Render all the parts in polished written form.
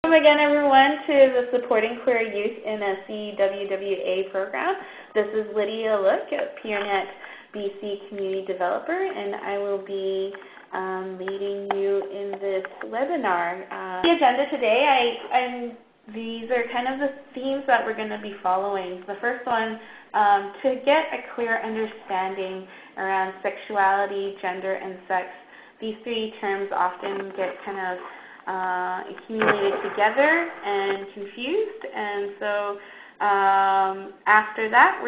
Welcome again, everyone, to the Supporting Queer Youth in a CWWA program. This is Lydia, a PeerNet BC community developer, and I will be leading you in this webinar. The agenda today, these are kind of the themes that we're going to be following. The first one, to get a clear understanding around sexuality, gender, and sex. These three terms often get kind of accumulated together and confused, and so after that,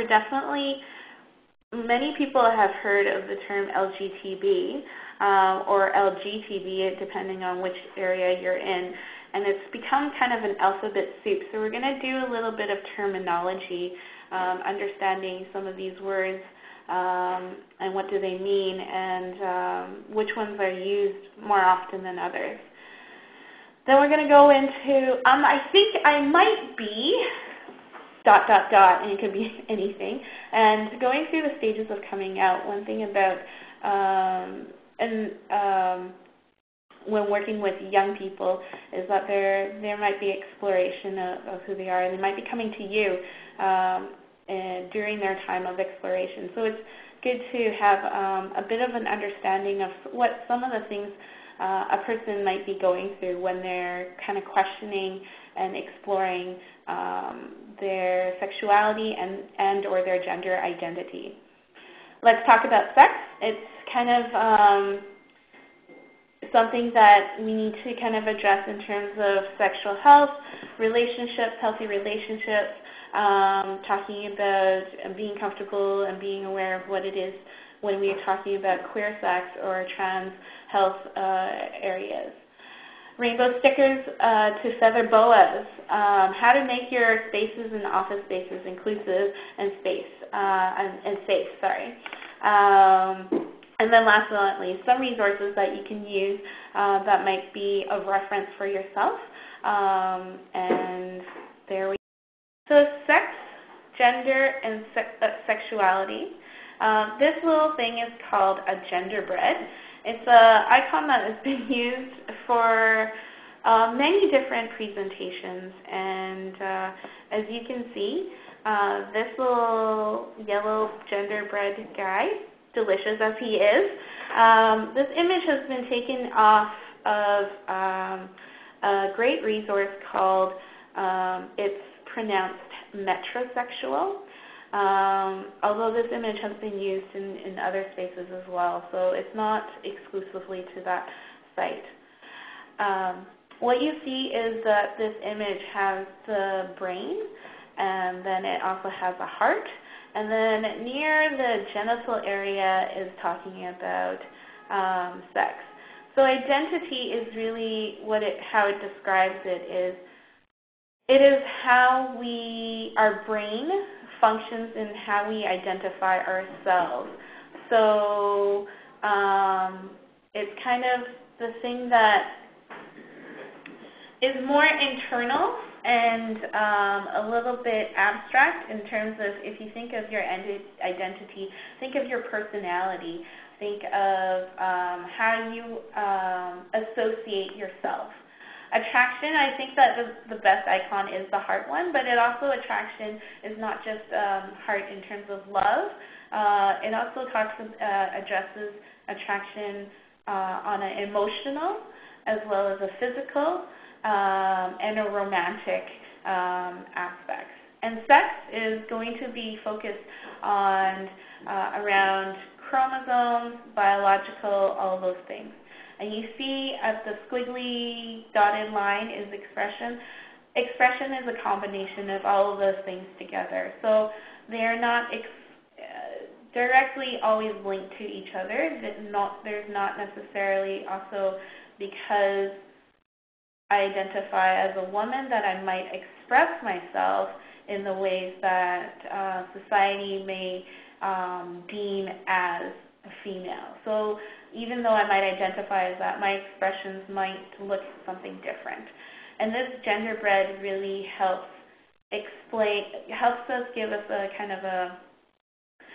many people have heard of the term LGTB or LGTB, depending on which area you're in, and it's become kind of an alphabet soup. So we're going to do a little bit of terminology, understanding some of these words and what do they mean, and which ones are used more often than others. Then we're going to go into, I think I might be, ... and it could be anything. And going through the stages of coming out, one thing about, when working with young people is that there might be exploration of who they are, and they might be coming to you during their time of exploration. So it's good to have a bit of an understanding of what some of the things a person might be going through when they're kind of questioning and exploring their sexuality and or their gender identity. Let's talk about sex. It's kind of something that we need to kind of address in terms of sexual health, relationships, healthy relationships, talking about being comfortable and being aware of what it is when we are talking about queer sex or trans health areas. Rainbow stickers to feather boas, how to make your spaces and office spaces inclusive and safe. And then last but not least, some resources that you can use that might be of reference for yourself. And there we go. So sex, gender, and sexuality. This little thing is called a genderbread. It's an icon that has been used for many different presentations, and as you can see, this little yellow genderbread guy, delicious as he is, this image has been taken off of a great resource called, it's pronounced metrosexual. Although this image has been used in other spaces as well, so it's not exclusively to that site. What you see is that this image has the brain, and then it also has a heart, and then near the genital area is talking about sex. So identity is really how it describes it is how our brain functions in how we identify ourselves. So it's kind of the thing that is more internal and a little bit abstract in terms of, if you think of your identity, think of your personality, think of how you associate yourself. Attraction, I think that the best icon is the heart one, but attraction is not just heart in terms of love. It also addresses attraction on an emotional as well as a physical and a romantic aspects. And sex is going to be focused on around chromosomes, biological, all those things. And you see at the squiggly dotted line is expression. Expression is a combination of all of those things together. So they are not directly always linked to each other. There's not necessarily also, because I identify as a woman, that I might express myself in the ways that society may deem as a female. So even though I might identify as that, my expressions might look something different. And this genderbread really helps us give us a kind of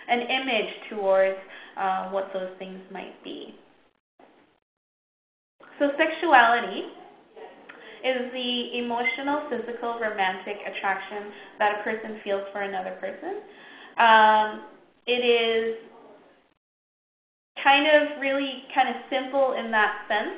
an image towards what those things might be. So sexuality is the emotional, physical, romantic attraction that a person feels for another person. It is really kind of simple in that sense,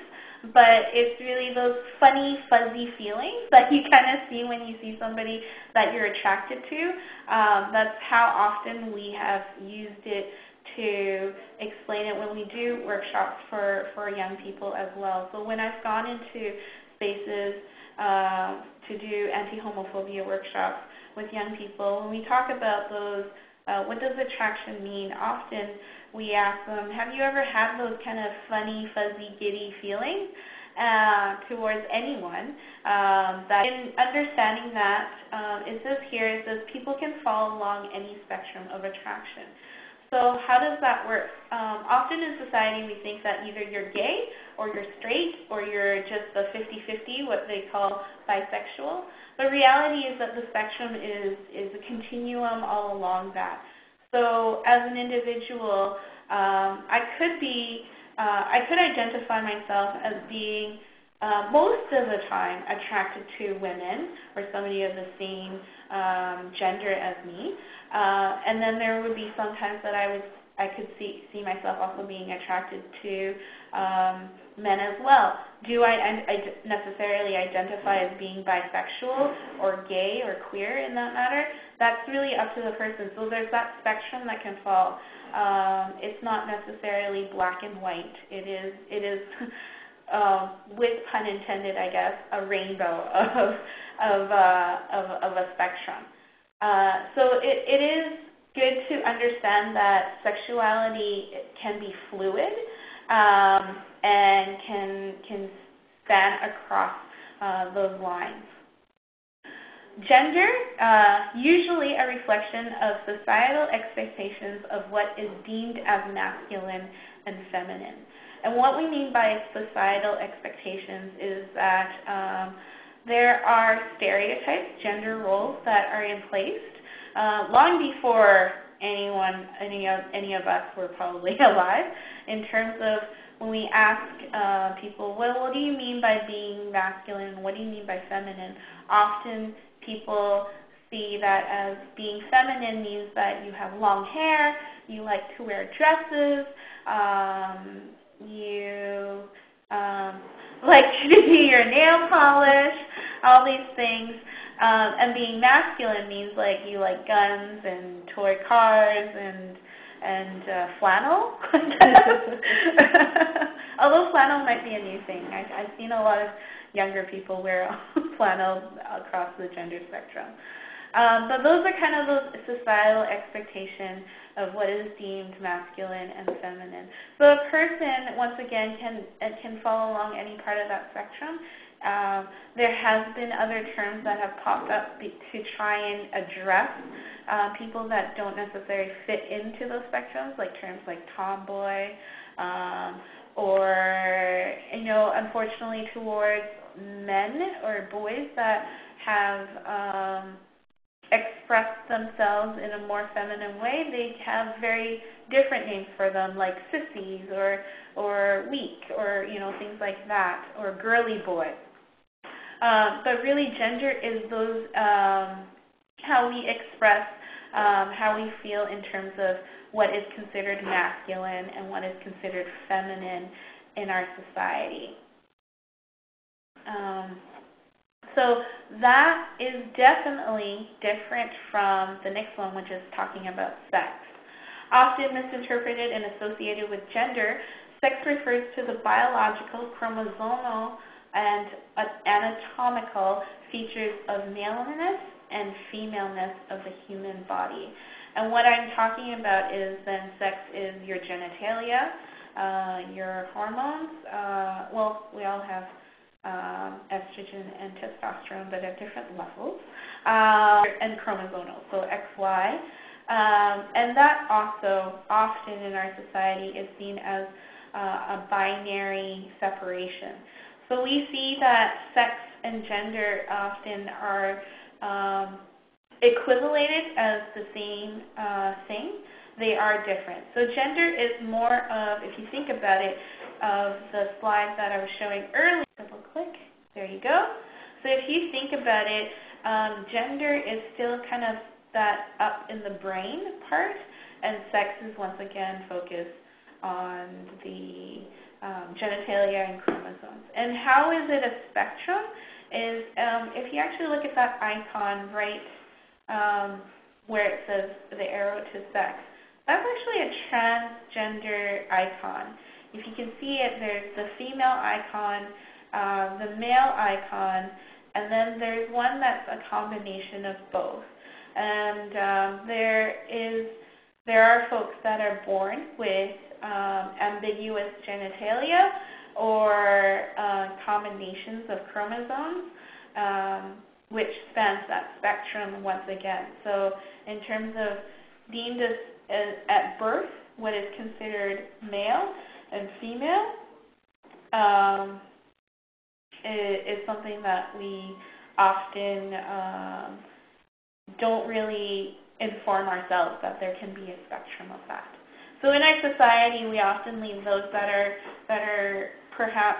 but it's really those funny, fuzzy feelings that you kind of see when you see somebody that you're attracted to. That's how often we have used it to explain it when we do workshops for young people as well. So when I've gone into spaces to do anti-homophobia workshops with young people, when we talk about those, what does attraction mean, often we ask them, have you ever had those kind of funny, fuzzy, giddy feelings towards anyone? That in understanding that, it says here, it says people can fall along any spectrum of attraction. So how does that work? Often in society we think that either you're gay or you're straight or you're just the 50-50, what they call bisexual. The reality is that the spectrum is a continuum all along that. So as an individual, I could identify myself as being most of the time attracted to women or somebody of the same gender as me. And then there would be some times that I could see myself also being attracted to men as well. Do I necessarily identify as being bisexual or gay or queer in that matter? That's really up to the person. So there's that spectrum that can fall. It's not necessarily black and white. It is with pun intended, I guess, a rainbow of a spectrum. So it is good to understand that sexuality can be fluid and can span across those lines. Gender, usually a reflection of societal expectations of what is deemed as masculine and feminine. And what we mean by societal expectations is that there are stereotypes, gender roles that are in place long before any of us were probably alive, in terms of when we ask people, well, what do you mean by being masculine? What do you mean by feminine? Often people see that as being feminine means that you have long hair, you like to wear dresses, you like to do your nail polish, all these things. And being masculine means like you like guns and toy cars and flannel. Although flannel might be a new thing. I've seen a lot of younger people wear flannel across the gender spectrum. But those are kind of those societal expectations of what is deemed masculine and feminine. So a person, once again, can fall along any part of that spectrum. There has been other terms that have popped up to try and address people that don't necessarily fit into those spectrums, like terms like tomboy, or, unfortunately towards men or boys that have expressed themselves in a more feminine way. They have very different names for them, like sissies or weak, or things like that, or girly boy. But really, gender is those how we express how we feel in terms of what is considered masculine and what is considered feminine in our society. So that is definitely different from the next one, which is talking about sex. Often misinterpreted and associated with gender, sex refers to the biological, chromosomal, and anatomical features of maleness and femaleness of the human body. And what I'm talking about is then sex is your genitalia, your hormones. Well, we all have estrogen and testosterone, but at different levels, and chromosomal, so XY. And that also often in our society is seen as a binary separation. So we see that sex and gender often are equivalated as the same thing. They are different. So gender is more of, if you think about it, of the slide that I was showing earlier. Double click. There you go. So if you think about it, gender is still kind of that up in the brain part, and sex is once again focused on the genitalia and chromosomes. And how is it a spectrum? Is if you actually look at that icon right where it says the arrow to sex, that's actually a transgender icon. If you can see it, there's the female icon, the male icon, and then there's one that's a combination of both. And there are folks that are born with ambiguous genitalia or combinations of chromosomes, which spans that spectrum once again. So in terms of deemed as at birth, what is considered male and female is something that we often don't really inform ourselves that there can be a spectrum of that. So in our society, we often leave those that are perhaps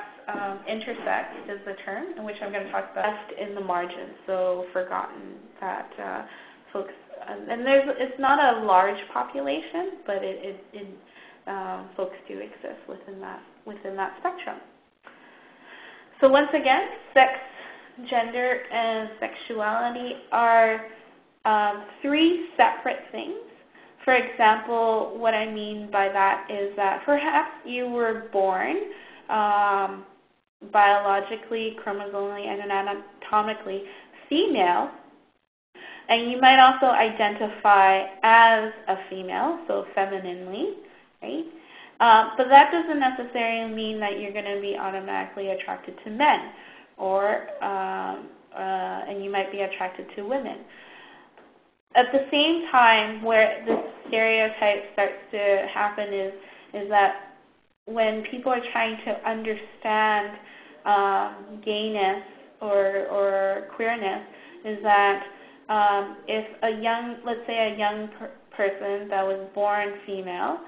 intersex is the term, in which I'm going to talk about, left in the margins, so forgotten that folks, and it's not a large population, but folks do exist within that spectrum. So once again, sex, gender, and sexuality are three separate things. For example, what I mean by that is that perhaps you were born biologically, chromosomally, and anatomically female, and you might also identify as a female, so femininely, right? But that doesn't necessarily mean that you're going to be automatically attracted to men, or and you might be attracted to women. At the same time, where this stereotype starts to happen is that when people are trying to understand gayness or queerness, is that if let's say a young person that was born female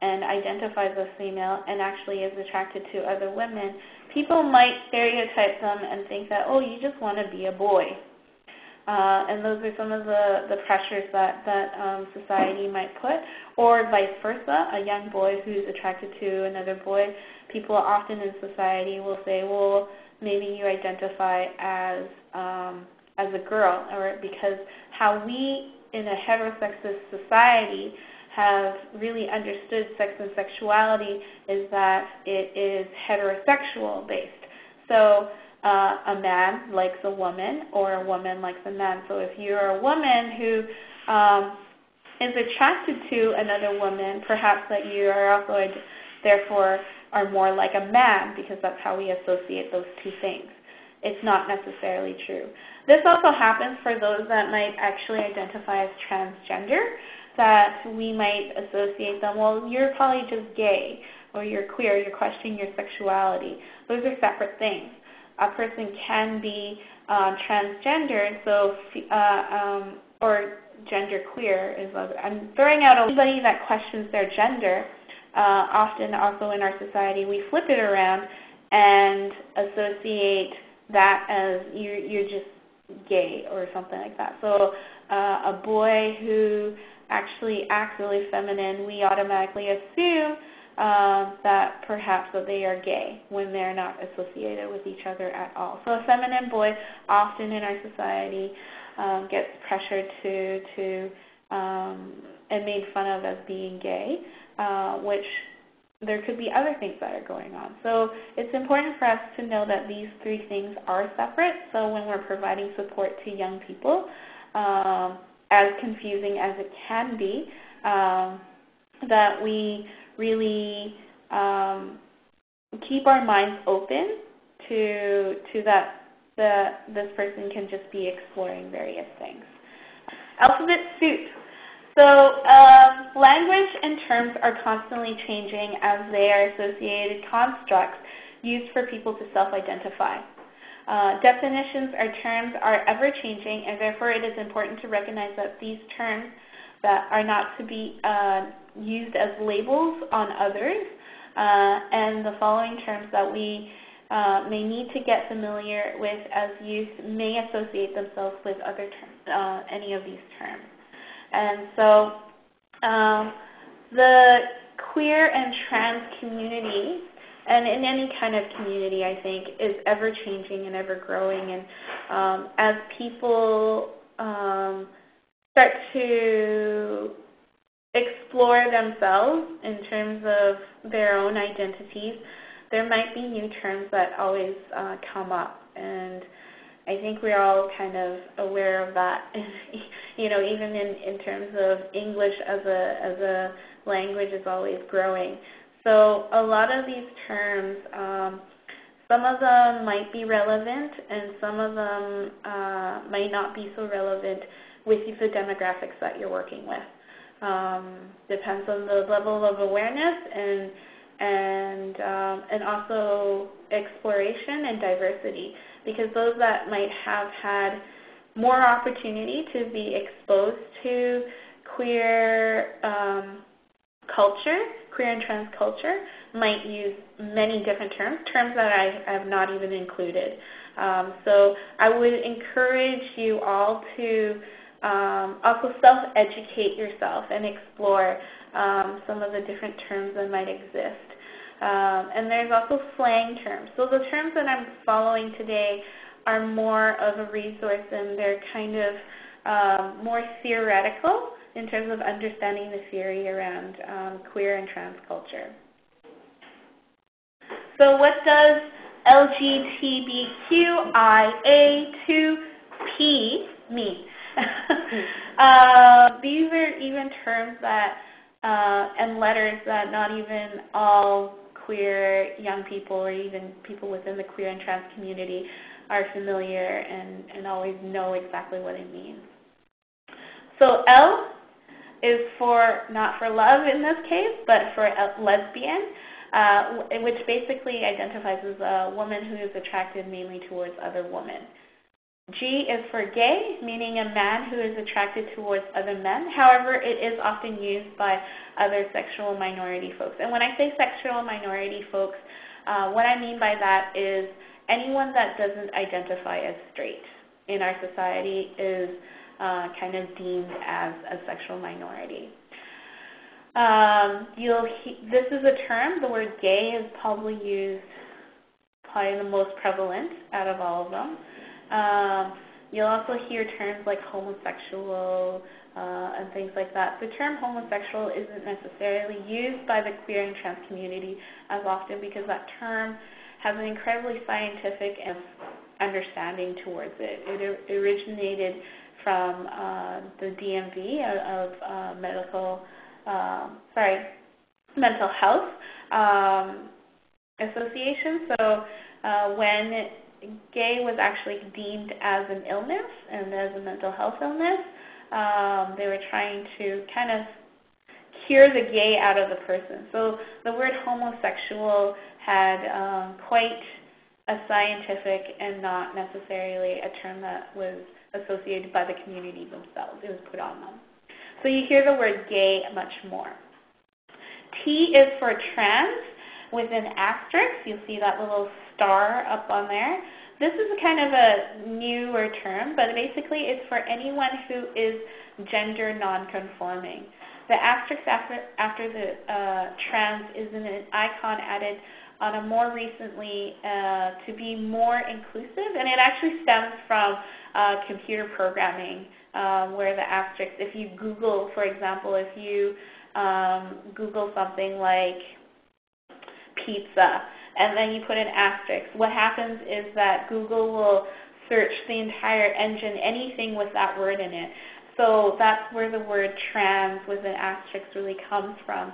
and identifies as female and actually is attracted to other women, people might stereotype them and think that, oh, you just want to be a boy. And those are some of the pressures that society might put, or vice versa, a young boy who's attracted to another boy. People often in society will say, well, maybe you identify as a girl, or because how we in a heterosexist society have really understood sex and sexuality is that it is heterosexual based. So a man likes a woman, or a woman likes a man. So if you're a woman who is attracted to another woman, perhaps that you are also therefore are more like a man, because that's how we associate those two things. It's not necessarily true. This also happens for those that might actually identify as transgender, that we might associate them, well, you're probably just gay, or you're queer, you're questioning your sexuality. Those are separate things. A person can be transgendered, so or genderqueer is. I'm throwing out anybody that questions their gender. Often, also in our society, we flip it around and associate that as you're just gay or something like that. So a boy who actually acts really feminine, we automatically assume that perhaps that they are gay when they're not associated with each other at all. So a feminine boy often in our society gets pressured to and made fun of as being gay, which there could be other things that are going on. So it's important for us to know that these three things are separate. So when we're providing support to young people, as confusing as it can be, that we really keep our minds open to that this person can just be exploring various things. Alphabet soup. So language and terms are constantly changing as they are associated constructs used for people to self-identify. Definitions or terms are ever-changing, and therefore it is important to recognize that these terms that are not to be used as labels on others, and the following terms that we may need to get familiar with, as youth may associate themselves with other terms, any of these terms. And so the queer and trans community, and in any kind of community, I think, is ever changing and ever growing. And as people start to explore themselves in terms of their own identities, there might be new terms that always come up. And I think we're all kind of aware of that, even in terms of English as a language is always growing. So a lot of these terms, some of them might be relevant and some of them might not be so relevant with the demographics that you're working with. Depends on the level of awareness and also exploration and diversity, because those that might have had more opportunity to be exposed to queer culture, queer and trans culture, might use many different terms that I have not even included. So I would encourage you all to also self-educate yourself and explore some of the different terms that might exist. And there's also slang terms. So the terms that I'm following today are more of a resource, and they're kind of more theoretical in terms of understanding the theory around queer and trans culture. So what does LGBTQIA2P mean? These are even terms that and letters that not even all queer young people or even people within the queer and trans community are familiar and always know exactly what it means. So L is for, not for love in this case, but for lesbian, which basically identifies as a woman who is attracted mainly towards other women. G is for gay, meaning a man who is attracted towards other men. However, it is often used by other sexual minority folks. And when I say sexual minority folks, what I mean by that is anyone that doesn't identify as straight in our society is kind of deemed as a sexual minority. This is a term, the word gay is probably the most prevalent out of all of them. You'll also hear terms like homosexual and things like that. The term homosexual isn't necessarily used by the queer and trans community as often because that term has an incredibly scientific understanding towards it. It originated from the DMV of mental health association. So when gay was actually deemed as an illness and as a mental health illness, they were trying to kind of cure the gay out of the person. So the word homosexual had quite a scientific and not necessarily a term that was associated by the community themselves. It was put on them. So you hear the word gay much more. T is for trans with an asterisk. You'll see that little star up on there. This is a kind of a newer term, but basically it's for anyone who is gender non-conforming. The asterisk after the trans is an icon added on a more recently to be more inclusive, and it actually stems from computer programming where the asterisk, if you Google, for example, if you Google something like pizza, and then you put an asterisk, what happens is that Google will search the entire engine, anything with that word in it. So that's where the word trans with an asterisk really comes from.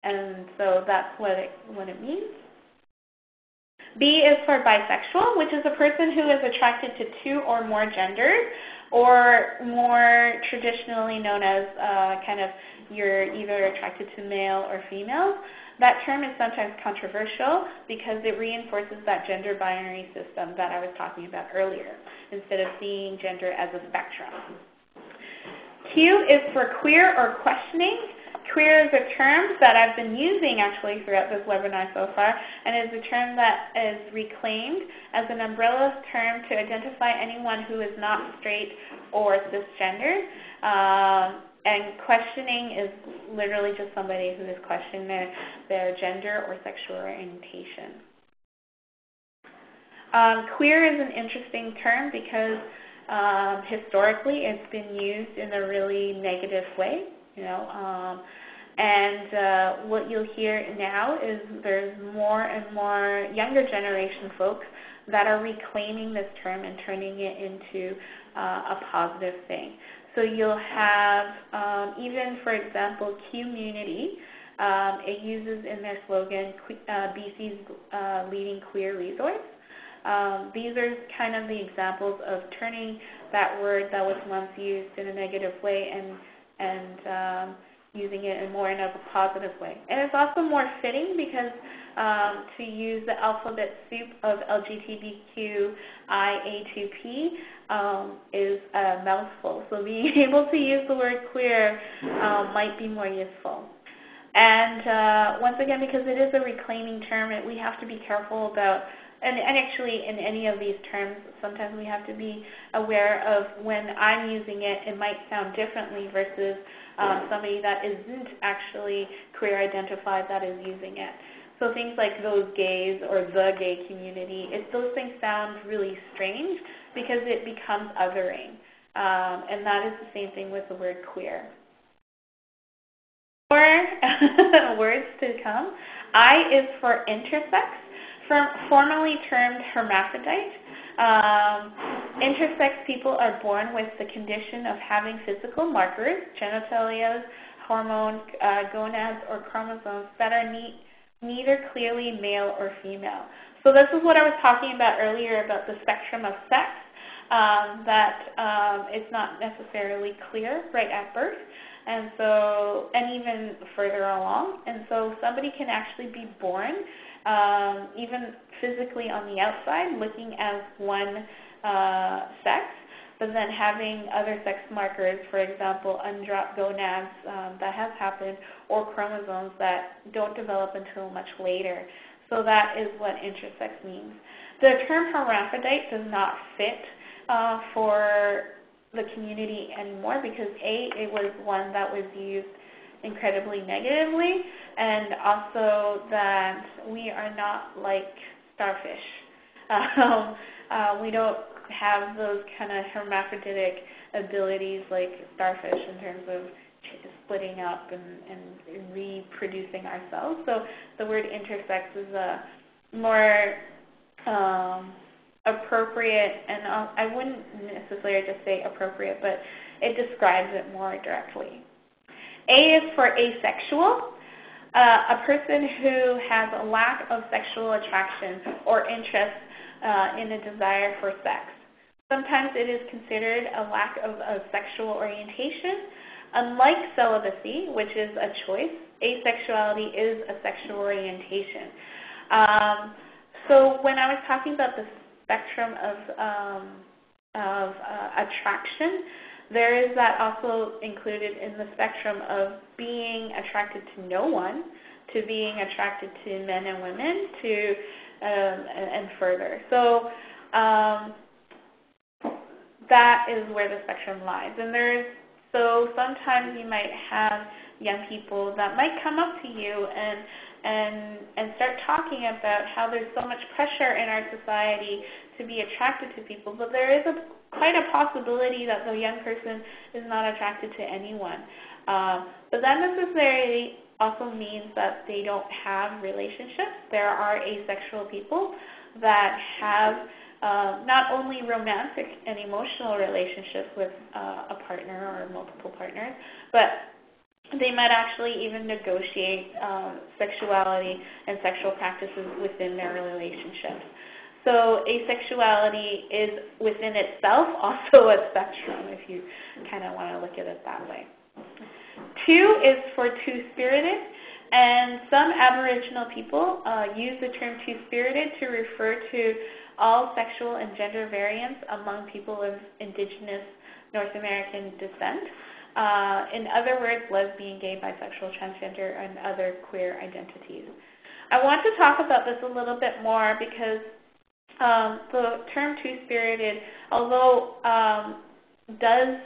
And so that's what it means. B is for bisexual, which is a person who is attracted to two or more genders, or more traditionally known as kind of you're either attracted to male or female. That term is sometimes controversial because it reinforces that gender binary system that I was talking about earlier, instead of seeing gender as a spectrum. Q is for queer or questioning. Queer is a term that I've been using actually throughout this webinar so far, and is a term that is reclaimed as an umbrella term to identify anyone who is not straight or cisgender. And questioning is literally just somebody who is questioning their gender or sexual orientation. Queer is an interesting term because historically it's been used in a really negative way, and what you'll hear now is there's more and more younger generation folks that are reclaiming this term and turning it into a positive thing. So you'll have, even for example, Community. It uses in their slogan, BC's leading queer resource. These are kind of the examples of turning that word that was once used in a negative way and using it in more in a positive way. And it's also more fitting because to use the alphabet soup of LGBTQIA2P is a mouthful. So being able to use the word queer might be more useful. And once again, because it is a reclaiming term, we have to be careful about, and actually in any of these terms, sometimes we have to be aware of when I'm using it, it might sound differently versus somebody that isn't actually queer identified that is using it. So things like those gays or the gay community, those things sound really strange because it becomes othering. And that is the same thing with the word queer. More words to come. I is for intersex, formerly termed hermaphrodite. Intersex people are born with the condition of having physical markers, genitalia, hormones, gonads, or chromosomes that are neither clearly male or female. So this is what I was talking about earlier about the spectrum of sex, that it's not necessarily clear right at birth, and even further along. And so somebody can actually be born even physically on the outside, looking as one sex, but then having other sex markers, for example, undropped gonads that has happened, or chromosomes that don't develop until much later. So that is what intersex means. The term hermaphrodite does not fit for the community anymore because it was one that was used incredibly negatively, and also that we are not like starfish. We don't have those kind of hermaphroditic abilities like starfish in terms of splitting up and reproducing ourselves. So the word intersex is a more appropriate, and I wouldn't necessarily just say appropriate, but it describes it more directly. A is for asexual, a person who has a lack of sexual attraction or interest in a desire for sex. Sometimes it is considered a lack of a sexual orientation. Unlike celibacy, which is a choice, asexuality is a sexual orientation. So when I was talking about the spectrum of attraction, there is that also included in the spectrum of being attracted to no one, to being attracted to men and women, to and further. So that is where the spectrum lies. And so sometimes you might have young people that might come up to you and start talking about how there's so much pressure in our society to be attracted to people, but there is quite a possibility that the young person is not attracted to anyone. But that necessarily also means that they don't have relationships. There are asexual people that have not only romantic and emotional relationships with a partner or multiple partners, but they might actually even negotiate sexuality and sexual practices within their relationships. So asexuality is within itself also a spectrum, if you kind of want to look at it that way. 2 is for two-spirited, and some Aboriginal people use the term two-spirited to refer to all sexual and gender variants among people of Indigenous North American descent. In other words, lesbian, gay, bisexual, transgender, and other queer identities. I want to talk about this a little bit more because the term two-spirited, although does,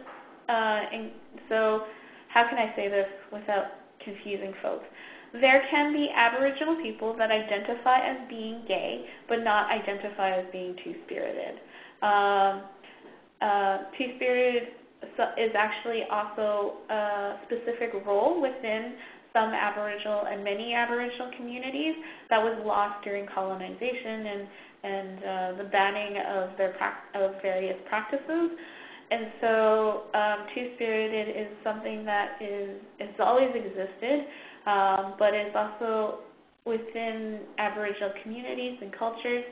so how can I say this without confusing folks? There can be Aboriginal people that identify as being gay, but not identify as being two-spirited. Two-spirited is actually also a specific role within some Aboriginal and many Aboriginal communities that was lost during colonization and the banning of various practices. And so two-spirited is something that has always existed, but is also within Aboriginal communities and cultures.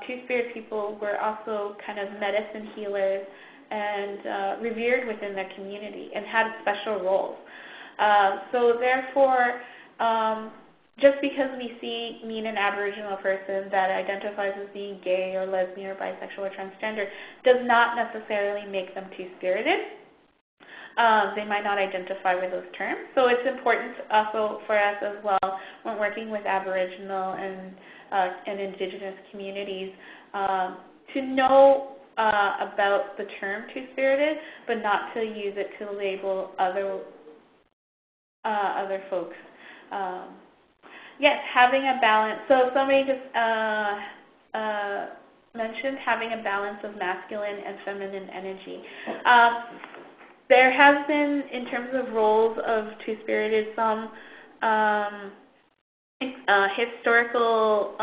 Two-spirit people were also kind of medicine healers and revered within their community and had special roles. So therefore, just because we meet an Aboriginal person that identifies as being gay or lesbian or bisexual or transgender does not necessarily make them two-spirited. They might not identify with those terms. So it's important also for us as well when working with Aboriginal and Indigenous communities to know about the term two-spirited, but not to use it to label other folks. Yes, having a balance. So somebody just mentioned having a balance of masculine and feminine energy. There has been, in terms of roles of two-spirited, some historical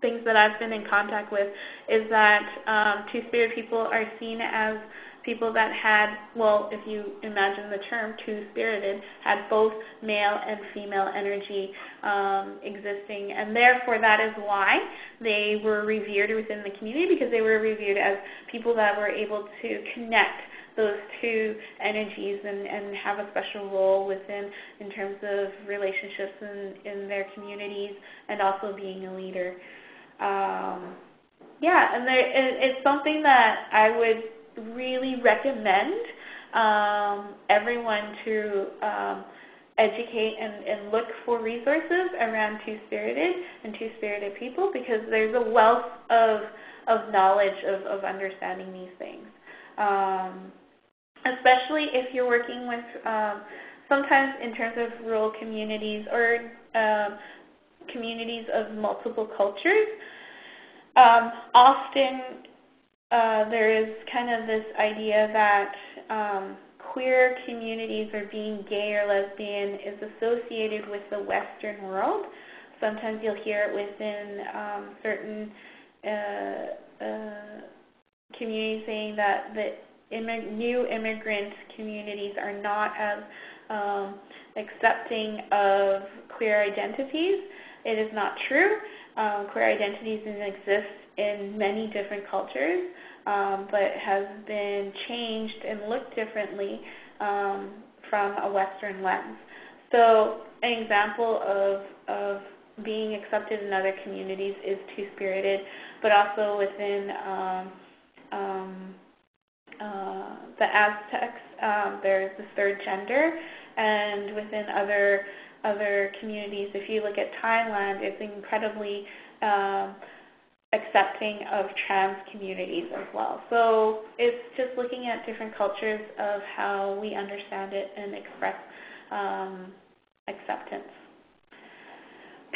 things that I've been in contact with is that two-spirit people are seen as people that had, well, if you imagine the term two-spirited, had both male and female energy existing, and therefore that is why they were revered within the community, because they were revered as people that were able to connect those two energies and have a special role within in terms of relationships in their communities and also being a leader. Yeah, and it's something that I would really recommend everyone to educate and look for resources around two-spirited and two-spirited people, because there's a wealth of knowledge of understanding these things. Especially if you're working with, sometimes in terms of rural communities or communities of multiple cultures, often there is kind of this idea that queer communities or being gay or lesbian is associated with the Western world. Sometimes you'll hear it within certain communities saying that the new immigrant communities are not as accepting of queer identities. It is not true. Queer identities exist in many different cultures, but has been changed and looked differently from a Western lens. So an example of being accepted in other communities is two-spirited, but also within the Aztecs, there's the third gender, and within other communities, if you look at Thailand, it's incredibly accepting of trans communities as well. So it's just looking at different cultures of how we understand it and express acceptance.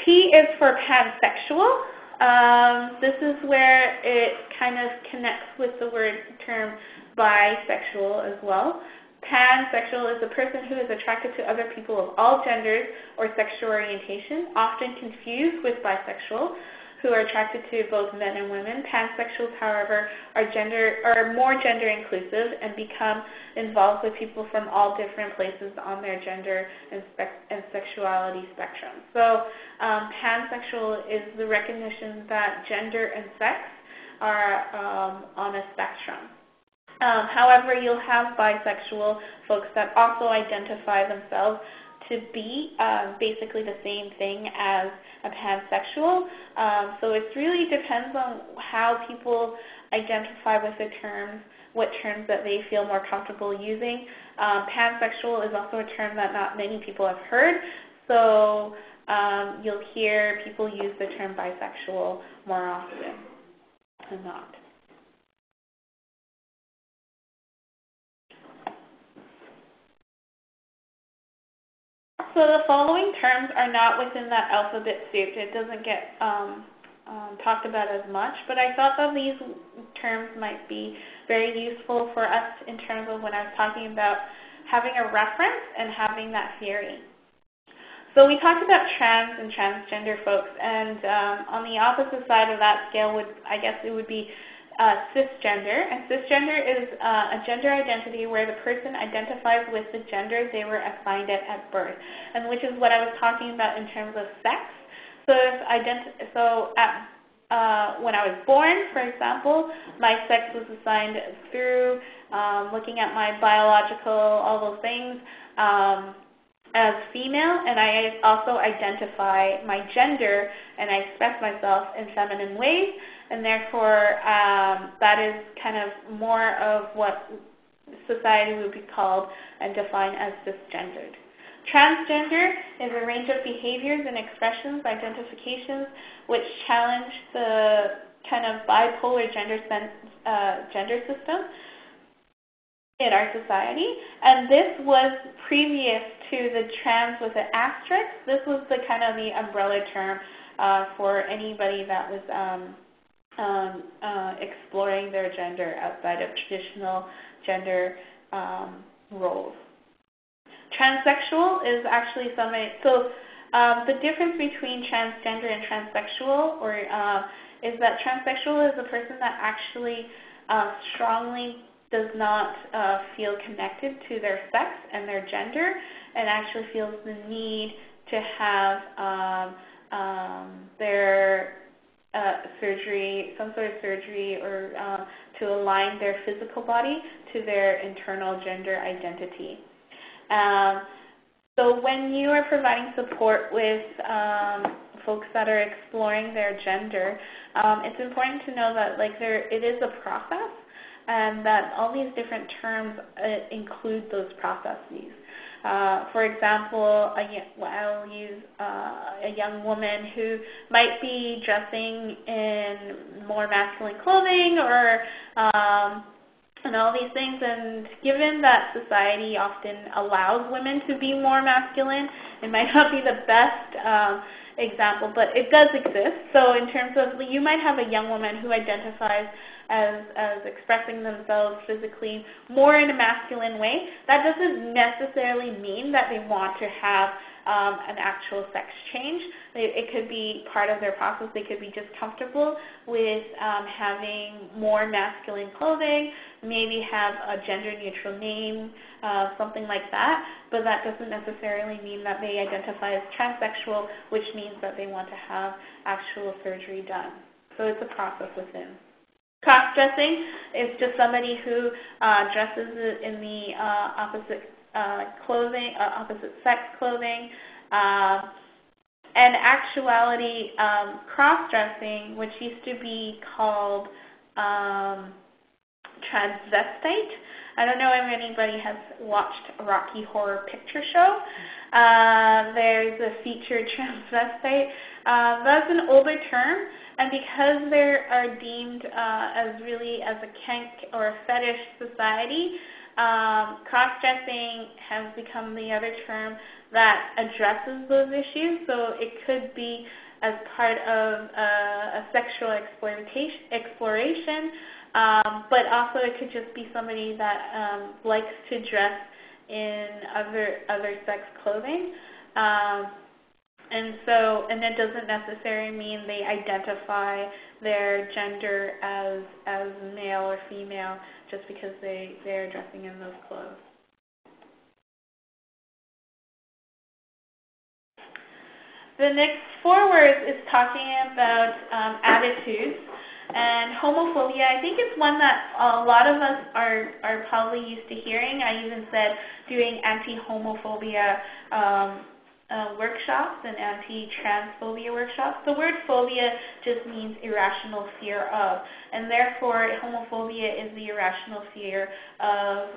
P is for pansexual. This is where it kind of connects with the term bisexual as well. Pansexual is a person who is attracted to other people of all genders or sexual orientation, often confused with bisexual, who are attracted to both men and women. Pansexuals, however, are more gender inclusive and become involved with people from all different places on their gender and sexuality spectrum. So pansexual is the recognition that gender and sex are on a spectrum. However, you'll have bisexual folks that also identify themselves to be basically the same thing as a pansexual. So it really depends on how people identify with the terms, what terms that they feel more comfortable using. Pansexual is also a term that not many people have heard, so you'll hear people use the term bisexual more often than not. So the following terms are not within that alphabet soup. It doesn't get talked about as much, but I thought that these terms might be very useful for us in terms of when I was talking about having a reference and having that theory. So we talked about trans and transgender folks, and on the opposite side of that scale would be cisgender. And cisgender is a gender identity where the person identifies with the gender they were assigned at birth, and which is what I was talking about in terms of sex. So when I was born, for example, my sex was assigned through looking at my biological, all those things, as female, and I also identify my gender and I express myself in feminine ways, and therefore that is kind of more of what society would be called and defined as cisgendered. Transgender is a range of behaviors and expressions, identifications, which challenge the kind of bipolar gender system in our society. And this was previous to the trans with an asterisk. This was the kind of the umbrella term for anybody that was exploring their gender outside of traditional gender roles. Transsexual is actually the difference between transgender and transsexual is that transsexual is a person that actually strongly does not feel connected to their sex and their gender, and actually feels the need to have their surgery, some sort of surgery, or to align their physical body to their internal gender identity. So when you are providing support with folks that are exploring their gender, it's important to know that it is a process, and that all these different terms include those processes. For example, I'll use a young woman who might be dressing in more masculine clothing or and all these things, and given that society often allows women to be more masculine, it might not be the best example, but it does exist. So in terms of, you might have a young woman who identifies as expressing themselves physically more in a masculine way. That doesn't necessarily mean that they want to have an actual sex change. It could be part of their process. They could be just comfortable with having more masculine clothing, maybe have a gender-neutral name, something like that, but that doesn't necessarily mean that they identify as transsexual, which means that they want to have actual surgery done. So it's a process within. Cross-dressing is just somebody who dresses in the opposite sex clothing. And actuality, cross-dressing, which used to be called transvestite. I don't know if anybody has watched a Rocky Horror Picture Show. There's a featured transvestite. That's an older term, and because they are deemed as a kink or a fetish society, cross-dressing has become the other term that addresses those issues. So it could be as part of a sexual exploration, but also it could just be somebody that likes to dress in other sex clothing. And it doesn't necessarily mean they identify their gender as male or female just because they're dressing in those clothes. The next 4 words is talking about attitudes. And homophobia, I think it's one that a lot of us are probably used to hearing. I even said doing anti-homophobia workshops and anti-transphobia workshops. The word phobia just means irrational fear of, and therefore homophobia is the irrational fear of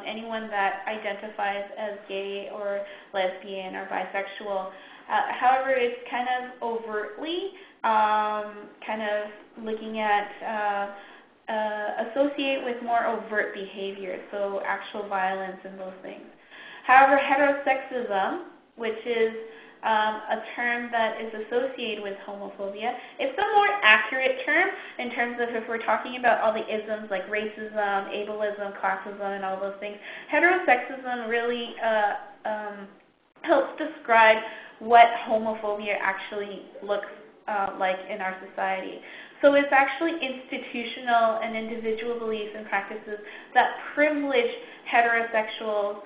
anyone that identifies as gay or lesbian or bisexual. However, it's kind of overtly kind of looking at associate with more overt behavior, so actual violence and those things. However, heterosexism, which is a term that is associated with homophobia, it's a more accurate term in terms of if we're talking about all the isms like racism, ableism, classism, and all those things. Heterosexism really helps describe what homophobia actually looks like in our society. So it's actually institutional and individual beliefs and practices that privilege heterosexuals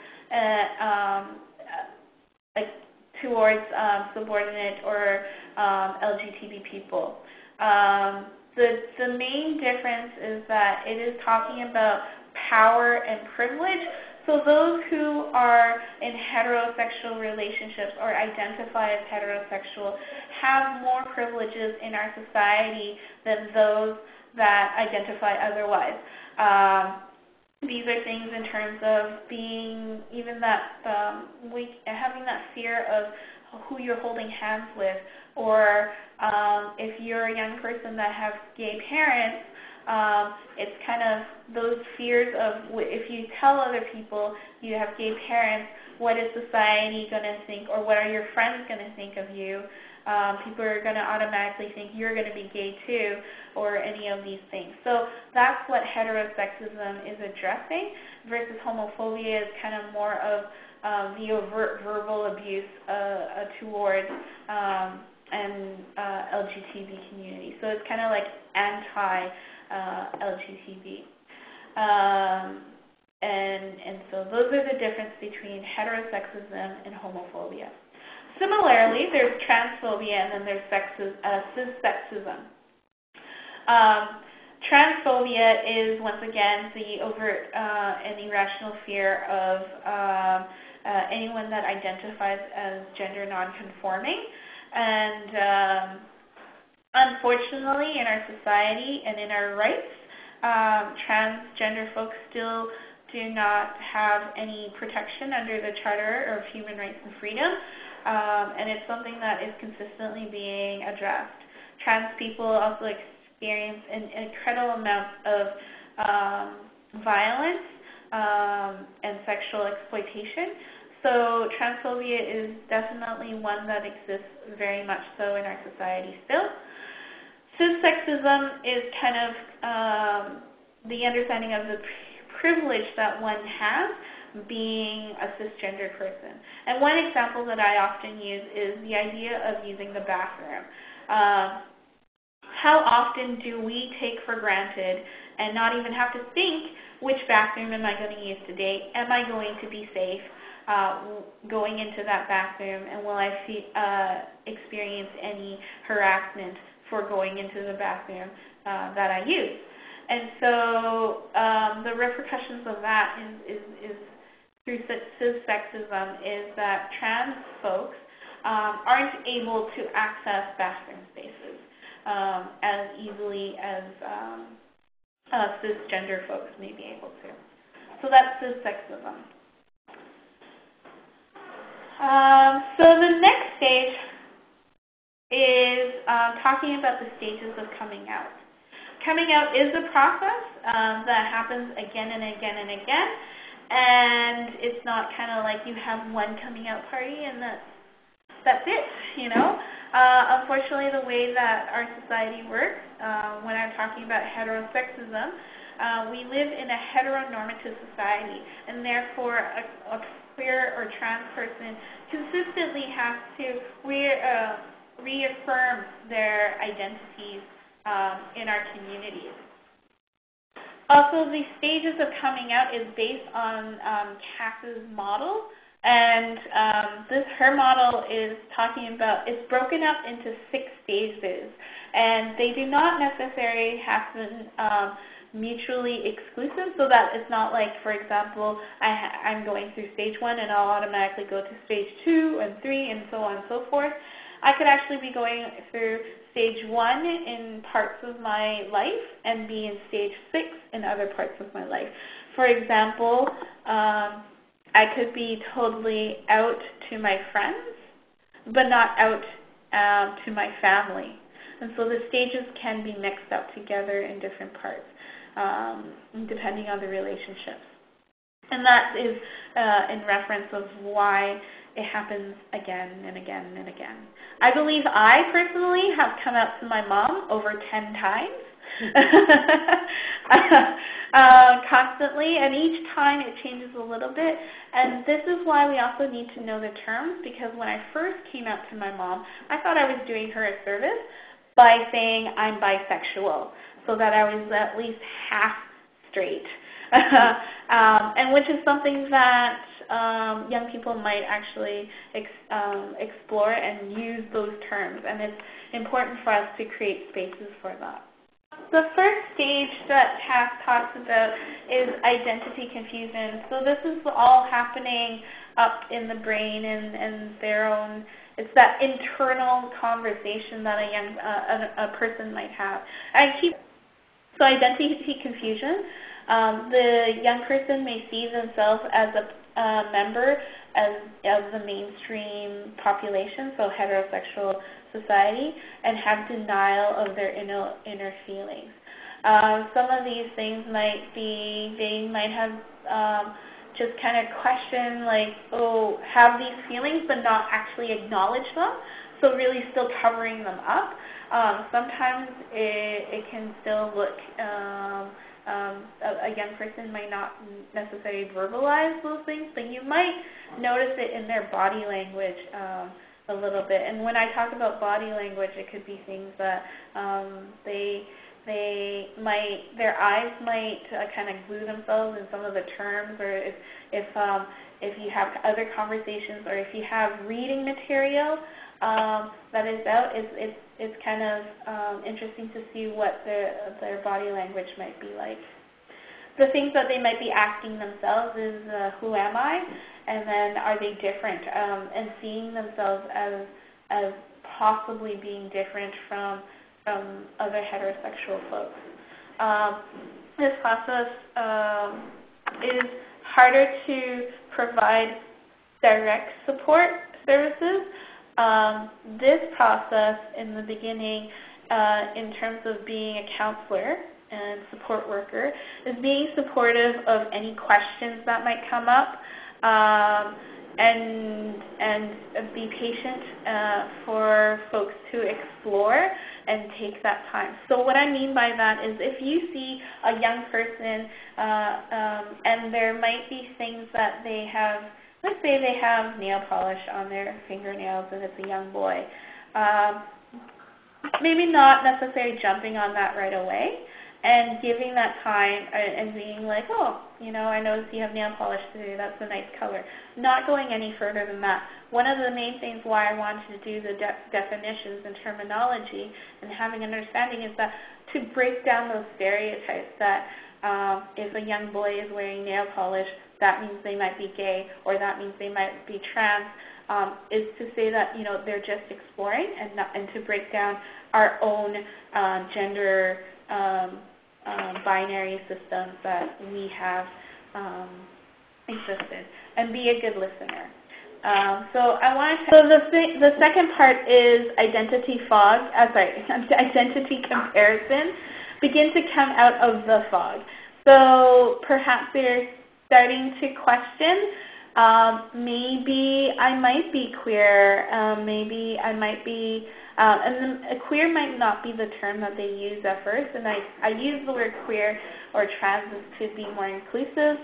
towards subordinate or LGTB people. The main difference is that it is talking about power and privilege. So those who are in heterosexual relationships or identify as heterosexual have more privileges in our society than those that identify otherwise. These are things in terms of being even that having that fear of who you're holding hands with, or if you're a young person that has gay parents, it's kind of those fears of if you tell other people you have gay parents, what is society going to think, or what are your friends going to think of you? People are going to automatically think you're going to be gay too, or any of these things. So that's what heterosexism is addressing, versus homophobia is kind of more of the overt verbal abuse towards LGTB community. So it's kind of like anti-LGTB. And so those are the difference between heterosexism and homophobia. Similarly, there's transphobia and then there's cissexism. Transphobia is, once again, the overt and irrational fear of anyone that identifies as gender nonconforming. And unfortunately, in our society and in our rights, transgender folks still do not have any protection under the Charter of Human Rights and Freedom. And it's something that is consistently being addressed. Trans people also experience an incredible amount of violence and sexual exploitation. So transphobia is definitely one that exists very much so in our society still. Cissexism is kind of the understanding of the privilege that one has being a cisgender person. And one example that I often use is the idea of using the bathroom. How often do we take for granted and not even have to think, which bathroom am I going to use today? Am I going to be safe going into that bathroom? And will I experience any harassment for going into the bathroom that I use? And so the repercussions of that is through cissexism is that trans folks aren't able to access bathroom spaces as easily as cisgender folks may be able to. So that's cissexism. So the next stage is talking about the stages of coming out. Coming out is a process that happens again and again and again. And it's not kind of like you have one coming out party and that's it, you know. Unfortunately, the way that our society works, when I'm talking about heterosexism, we live in a heteronormative society, and therefore a queer or trans person consistently has to reaffirm their identities in our communities. Also, the stages of coming out is based on Cass's model, and her model is talking about, it's broken up into 6 stages, and they do not necessarily have to mutually exclusive, so that it's not like, for example, I'm going through stage 1 and I'll automatically go to stage 2 and 3 and so on and so forth. I could actually be going through stage 1 in parts of my life and be in stage 6 in other parts of my life. For example, I could be totally out to my friends, but not out to my family. And so the stages can be mixed up together in different parts, depending on the relationships. And that is in reference of why it happens again and again and again. I believe I personally have come out to my mom over 10 times. Constantly, and each time it changes a little bit. And this is why we also need to know the terms, because when I first came out to my mom, I thought I was doing her a service by saying I'm bisexual, so that I was at least half straight. And which is something that young people might actually explore and use those terms, and it's important for us to create spaces for that. The first stage that Cass talks about is identity confusion. So this is all happening up in the brain and their own. It's that internal conversation that a person might have. So identity confusion. The young person may see themselves as a member of the mainstream population, so heterosexual society, and have denial of their inner feelings. Some of these things might be, they might have just kind of question, like, oh, have these feelings but not actually acknowledge them, so really still covering them up. Sometimes it can still look, a young person might not necessarily verbalize those things, but you might notice it in their body language a little bit. And when I talk about body language, it could be things that their eyes might kind of glue themselves in some of the terms, or if you have other conversations, or if you have reading material that is out, it's kind of interesting to see what their body language might be like. The things that they might be asking themselves is, who am I? And then, are they different? And seeing themselves as possibly being different from other heterosexual folks. This process is harder to provide direct support services. This process in the beginning, in terms of being a counselor and support worker, is being supportive of any questions that might come up, and be patient for folks to explore and take that time. So what I mean by that is, if you see a young person and there might be things that they have, let's say they have nail polish on their fingernails and it's a young boy, maybe not necessarily jumping on that right away, and giving that time and being like, oh, I noticed you have nail polish today, that's a nice color. Not going any further than that. One of the main things why I wanted to do the definitions and terminology and having an understanding is that to break down those stereotypes that if a young boy is wearing nail polish, that means they might be gay, or that means they might be trans, is to say that they're just exploring, and to break down our own gender binary systems that we have existed, and be a good listener. So the second part is identity fog. Identity comparison. Begin to come out of the fog. So perhaps they're starting to question, maybe I might be queer, maybe I might be, and then queer might not be the term that they use at first, and I use the word queer or trans to be more inclusive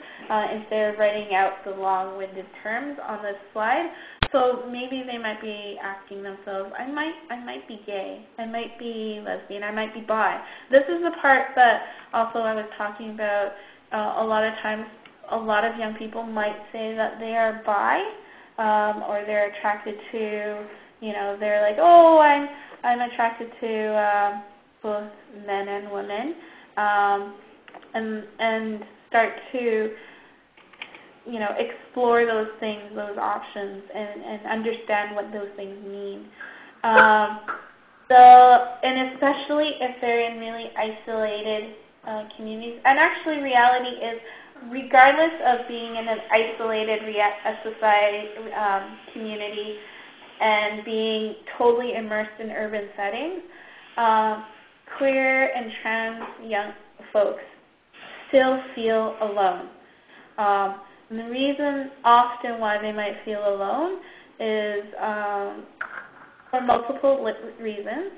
instead of writing out the long-winded terms on this slide. So maybe they might be asking themselves, I might be gay, I might be lesbian, I might be bi. This is the part that also I was talking about. A lot of times, a lot of young people might say that they are bi, or they're attracted to, they're like, oh, I'm attracted to both men and women, and start to, explore those things, those options, and understand what those things mean. And especially if they're in really isolated communities. And actually, reality is, regardless of being in an isolated society, community, and being totally immersed in urban settings, queer and trans young folks still feel alone. And the reason often why they might feel alone is for multiple reasons,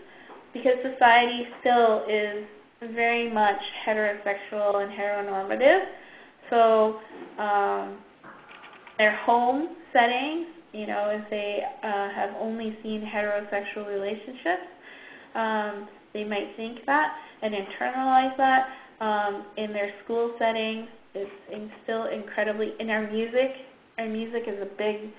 because society still is very much heterosexual and heteronormative. So their home settings, if they have only seen heterosexual relationships, they might think that and internalize that. In their school settings, it's still incredibly, in our music is a big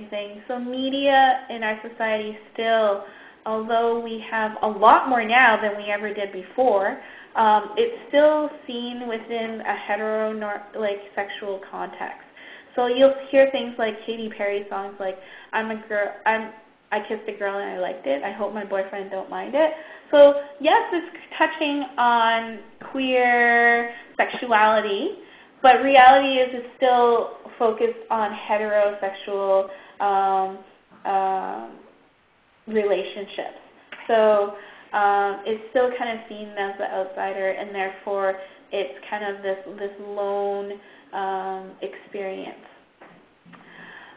thing. So media in our society still, although we have a lot more now than we ever did before, it's still seen within a sexual context. So you'll hear things like Katy Perry songs like, I kissed a girl and I liked it, I hope my boyfriend don't mind it. So yes, it's touching on queer sexuality, but reality is it's still focused on heterosexual relationships. So it's still kind of seen as the outsider, and therefore it's kind of this lone experience.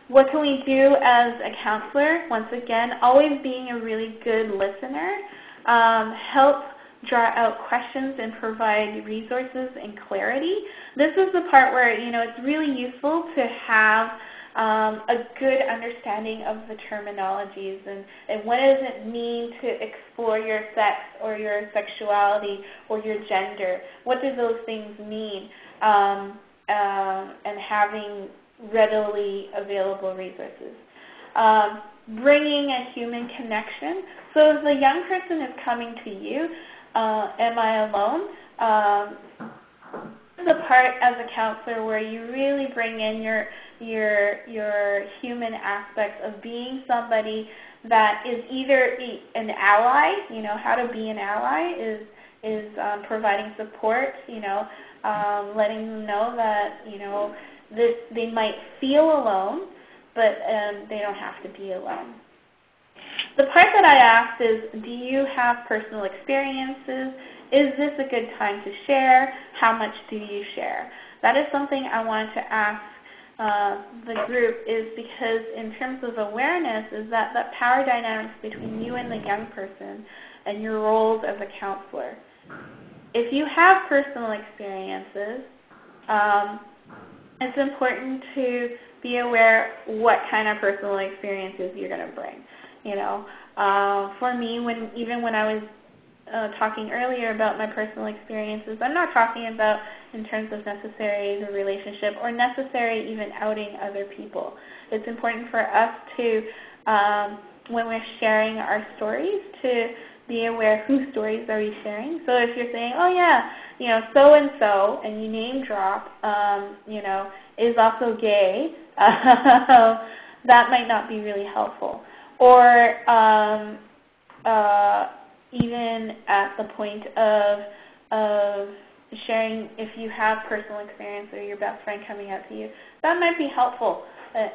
What can we do as a counselor? Once again, always being a really good listener, help draw out questions and provide resources and clarity. This is the part where, it's really useful to have a good understanding of the terminologies and what does it mean to explore your sex or your sexuality or your gender. What do those things mean? And having readily available resources. Bringing a human connection. So if the young person is coming to you, am I alone? The part as a counselor where you really bring in your human aspects of being somebody that is either an ally, how to be an ally is providing support, letting them know that, they might feel alone, but they don't have to be alone. The part that I asked is, do you have personal experiences? Is this a good time to share? How much do you share? That is something I wanted to ask the group, is because in terms of awareness, is that power dynamics between you and the young person and your roles as a counselor. If you have personal experiences, it's important to be aware what kind of personal experiences you're going to bring. For me, when I was talking earlier about my personal experiences, I'm not talking about in terms of necessary the relationship or necessary even outing other people. It's important for us to, when we're sharing our stories, to be aware whose stories are we sharing. So if you're saying, oh yeah, so-and-so, and you name drop, is also gay, that might not be really helpful. Or even at the point of sharing, if you have personal experience or your best friend coming out to you, that might be helpful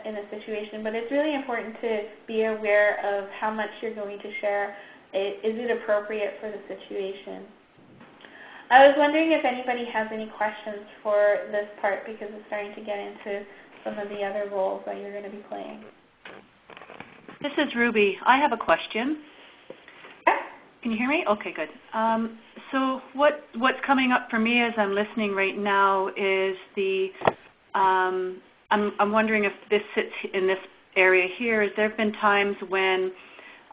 in a situation. But it's really important to be aware of how much you're going to share. Is it appropriate for the situation? I was wondering if anybody has any questions for this part, because it's starting to get into some of the other roles that you're going to be playing. This is Ruby. I have a question. Can you hear me? Okay, good. So what's coming up for me as I'm listening right now is I'm wondering if this sits in this area here. There have been times when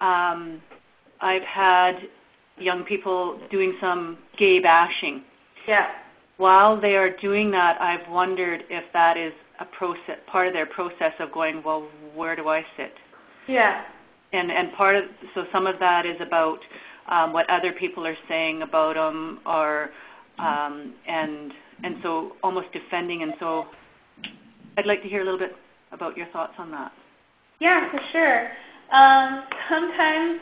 I've had young people doing some gay bashing. Yeah. While they are doing that, I've wondered if that is a part of their process of going, well, where do I sit? Yeah. part of, so some of that is about what other people are saying about them, or and so almost defending. And so I'd like to hear a little bit about your thoughts on that. Yeah, for sure. Sometimes,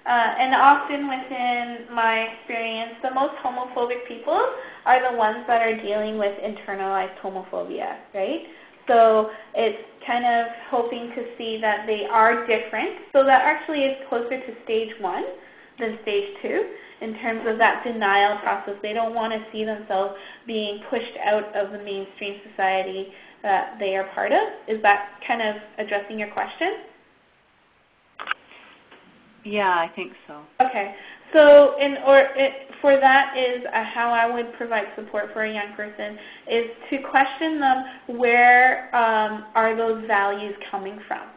and often within my experience, the most homophobic people are the ones that are dealing with internalized homophobia, right? So it's kind of hoping to see that they are different. So that actually is closer to stage 1 than stage 2 in terms of that denial process. They don't want to see themselves being pushed out of the mainstream society that they are part of. Is that kind of addressing your question? Yeah, I think so. Okay. So for that is how I would provide support for a young person is to question them, where are those values coming from?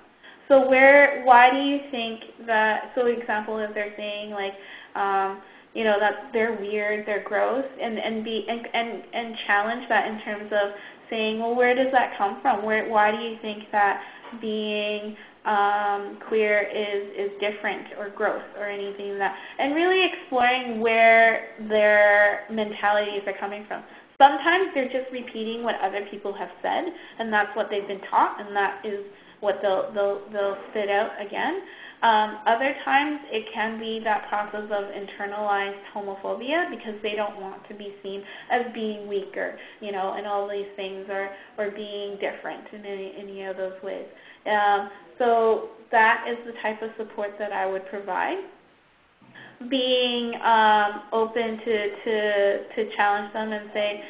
So why do you think that, so example, if they're saying like, that they're weird, they're gross, and challenge that in terms of saying, well, where does that come from? Why do you think that being queer is different or gross or anything that, and really exploring where their mentalities are coming from. Sometimes they're just repeating what other people have said, and that's what they've been taught, and that is what they'll spit out again. Other times it can be that process of internalized homophobia because they don't want to be seen as being weaker, and all these things, or being different in any of those ways. So that is the type of support that I would provide. Being open to challenge them and say,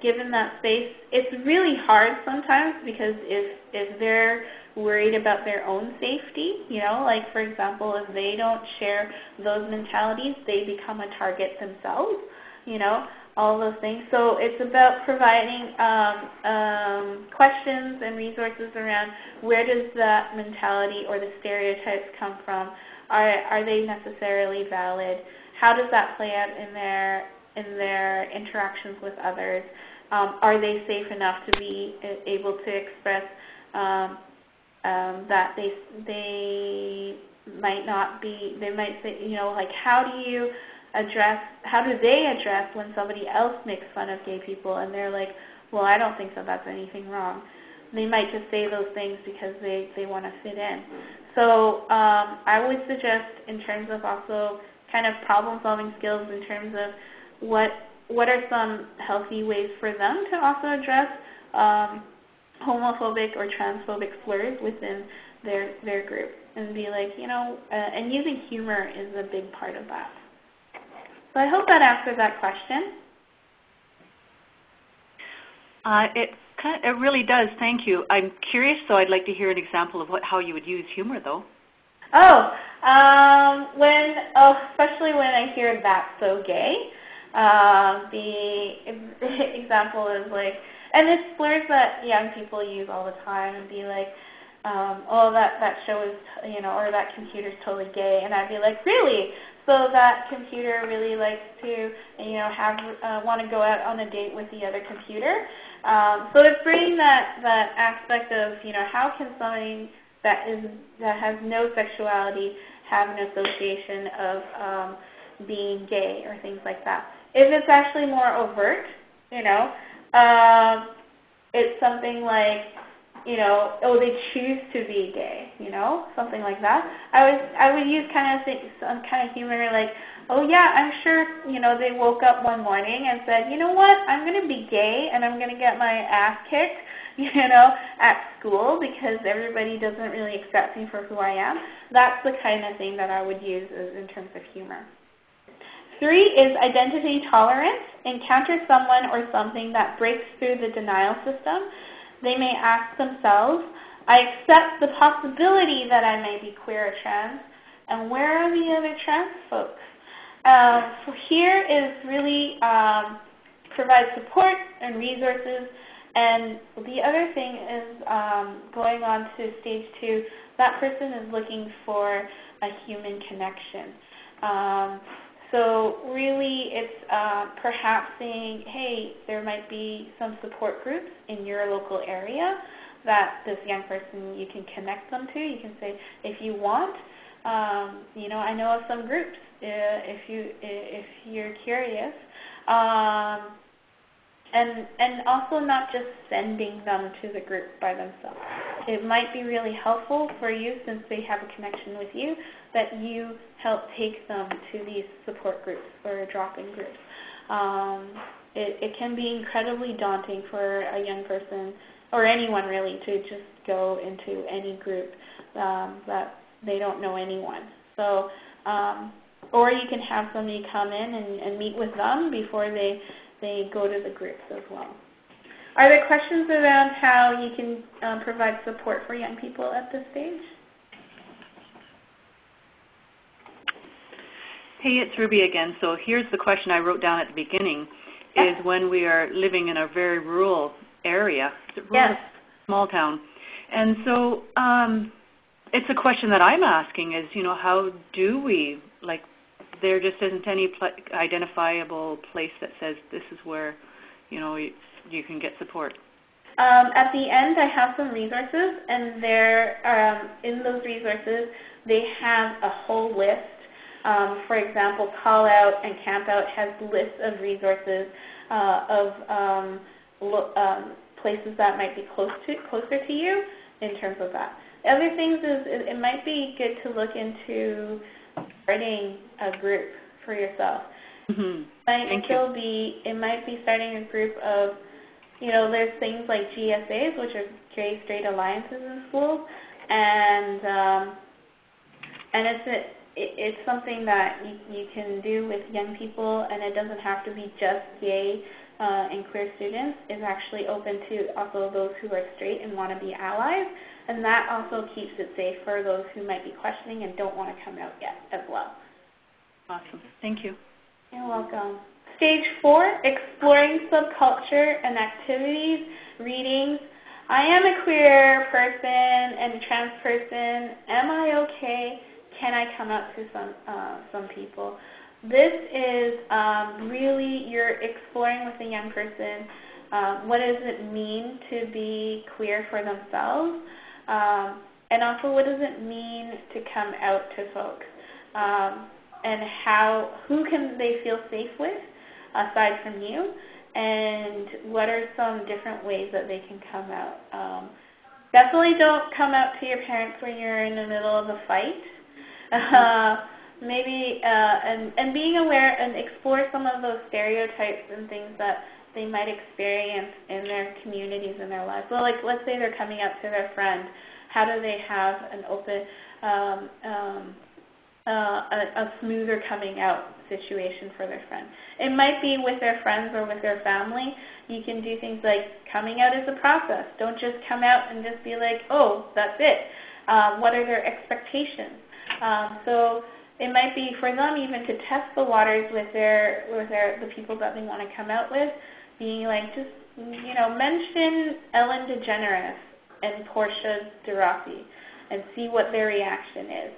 given that space, it's really hard sometimes because if they're worried about their own safety, like for example, if they don't share those mentalities, they become a target themselves, all those things. So it's about providing questions and resources around where does that mentality or the stereotypes come from? Are they necessarily valid? How does that play out in their interactions with others? Are they safe enough to be able to express that they might not be? They might say, like how do they address when somebody else makes fun of gay people and they're like, well, I don't think that's anything wrong. They might just say those things because they want to fit in. So I would suggest in terms of also kind of problem-solving skills in terms of what are some healthy ways for them to also address homophobic or transphobic slurs within their group, and be like, and using humor is a big part of that. So I hope that answered that question. It really does. Thank you. I'm curious, so I'd like to hear an example of how you would use humor, though. Especially when I hear "that's so gay." The example is like, and it's slurs that young people use all the time, and be like, "Oh, that show is, or that computer's totally gay," and I'd be like, "Really?" So that computer really likes to, want to go out on a date with the other computer. So it's bringing that aspect of, how can somebody that has no sexuality have an association of being gay or things like that. If it's actually more overt, it's something like, they choose to be gay, something like that. I would use some kind of humor like, oh yeah, I'm sure, they woke up one morning and said, you know what, I'm going to be gay and I'm going to get my ass kicked, at school because everybody doesn't really accept me for who I am. That's the kind of thing that I would use in terms of humor. 3 is identity tolerance. Encounter someone or something that breaks through the denial system. They may ask themselves, I accept the possibility that I may be queer or trans, and where are the other trans folks? So here is really provide support and resources. And the other thing is going on to stage 2, that person is looking for a human connection. So really it's perhaps saying, hey, there might be some support groups in your local area that this young person, you can connect them to. You can say, if you want, I know of some groups, if you're curious. And also not just sending them to the group by themselves. It might be really helpful for you, since they have a connection with you, that you help take them to these support groups or drop-in groups. It can be incredibly daunting for a young person, or anyone really, to just go into any group that they don't know anyone. So, or you can have somebody come in and meet with them before they go to the groups as well. Are there questions around how you can provide support for young people at this stage? Hey, it's Ruby again. So here's the question I wrote down at the beginning, is when we are living in a very rural area, rural, small town. And so it's a question that I'm asking is, how do we, there just isn't any identifiable place that says this is where, you can get support. At the end, I have some resources, and in those resources, they have a whole list. For example, Call Out and Camp Out has lists of resources of places that might be closer to you in terms of that. Other things is it might be good to look into starting a group for yourself. Mm-hmm. It might be starting a group of, there's things like GSAs, which are gay straight alliances in schools, and it's something that you can do with young people, and it doesn't have to be just gay and queer students. It's actually open to also those who are straight and want to be allies, and that also keeps it safe for those who might be questioning and don't want to come out yet as well. Awesome. Thank you. You're welcome. Stage 4, exploring subculture and activities, readings. I am a queer person and a trans person. Am I okay? Can I come out to some people? This is really, you're exploring with a young person what does it mean to be queer for themselves, and also what does it mean to come out to folks, and who can they feel safe with aside from you, and what are some different ways that they can come out. Definitely don't come out to your parents when you're in the middle of a fight. Maybe and being aware and explore some of those stereotypes and things that they might experience in their communities in their lives. Well, let's say they're coming out to their friend. How do they have an open, a smoother coming out situation for their friend? It might be with their friends or with their family. You can do things like coming out is a process. Don't just come out and just be like, oh, that's it. What are their expectations? So it might be for them even to test the waters with the people that they want to come out with, being like, just mention Ellen DeGeneres and Portia de Rossi and see what their reaction is.